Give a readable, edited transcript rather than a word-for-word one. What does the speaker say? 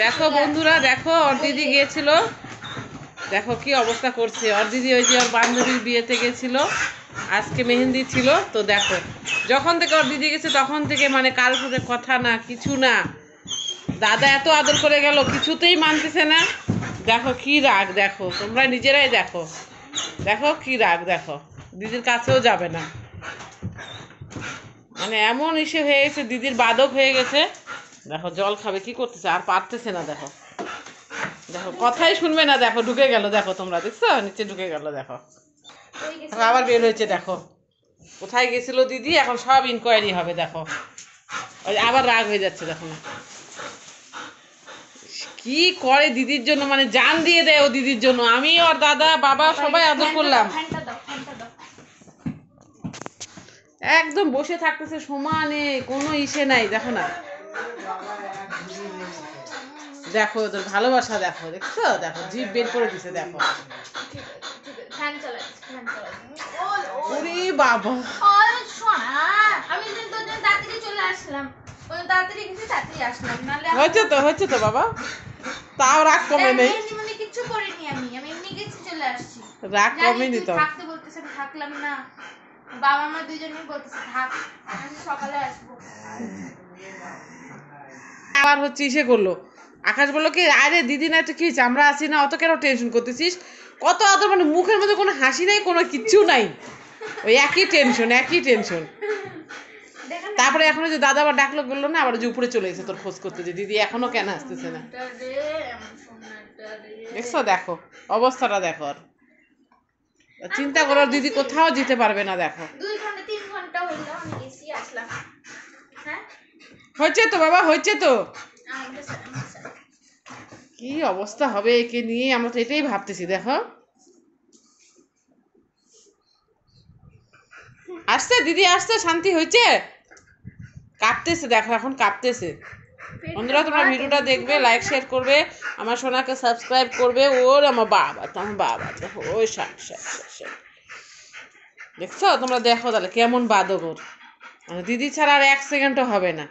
দেখো বন্ধুরা, দেখো ওর দিদি গিয়েছিল, দেখো কি অবস্থা করছে ওর দিদি। ওই যে ওর বান্ধবীর বিয়েতে গেছিল, আজকে মেহেন্দি ছিল। তো দেখো যখন থেকে ওর দিদি গেছে তখন থেকে মানে কারোর সাথে কথা না, কিছু না। দাদা এত আদর করে গেল, কিছুতেই মানতেছে না। দেখো কি রাগ, দেখো তোমরা নিজেরাই দেখো, দেখো কি রাগ, দেখো দিদির কাছেও যাবে না। মানে এমন ইসে হয়ে গেছে, দিদির বাদক হয়ে গেছে। দেখো জল খাবে, কি করতেছে, আর পারতেছে না। দেখো দেখো কথাই শুনবে না, দেখো ঢুকে গেল, দেখো তোমরা দেখছো নিচে ঢুকে গেল। দেখো আবার বের হয়েছে, দেখো কোথায় গেছিল দিদি, এখন সব ইনকোয়ারি হবে। দেখো ওই আবার রাগ হয়ে যাচ্ছে, দেখো না কি করে দিদির জন্য, মানে জান দিয়ে দেয় ও দিদির জন্য। আমি ওর দাদা বাবা সবাই আদর করলাম, একদম বসে থাকতেছে সমানে, কোনো ইসে নাই। দেখো না, দেখো ওদের ভালোবাসা, দেখো দেখছো, দেখো জিভ বের করে দিছে। দেখো ওরে বাবা, হয়েছে তো বাবা, তাও রাগ কমে নেই, রাগ কমেনি তো। থাকলাম না, বাবা মা দুইজনেই বলতেছে থাক, আমি সকালে আসবো। আবার হচ্ছে ইসে করলো, আকাশ বললো কি আরে দিদি না তো কি হয়েছে, আমরা আছি না, অত কেন টেনশন করতেছিস, কত আদর, মানে মুখের মধ্যে কোনো হাসি নাই, কোনো কিচ্ছু নাই, ওই একই টেনশন একই টেনশন। তারপরে এখন যে দাদা আবার ডাকলো, বললো না আবার যে উপরে চলে গেছে তোর খোঁজ করতে, যে দিদি এখনো কেন আসতেছে না। দেখছো, দেখো অবস্থাটা দেখো, আর চিন্তা করো দিদি কোথাও যেতে পারবে না। দেখো 2 ঘন্টা 3 ঘন্টা হইলো আমি গেছি আসলাম। হ্যাঁ হয়েছে তো বাবা, হয়েছে তো, কি অবস্থা হবে একে নিয়ে, আমরা তো এটাই ভাবতেছি। দেখো আসছে দিদি, আসছে, শান্তি হয়েছে, কাঁপতেছে, দেখো এখন কাঁপতেছে। বন্ধুরা তোমরা ভিডিওটা দেখবে, লাইক শেয়ার করবে, আমার সোনাকে সাবস্ক্রাইব করবে। ওর আমার বাবা, তো আমার বাবা দেখো ওই শাক শাক শাক শাক, দেখছো তোমরা, দেখো তাহলে কেমন বাদক ওর, মানে দিদি ছাড়া আর 1 সেকেন্ডও হবে না।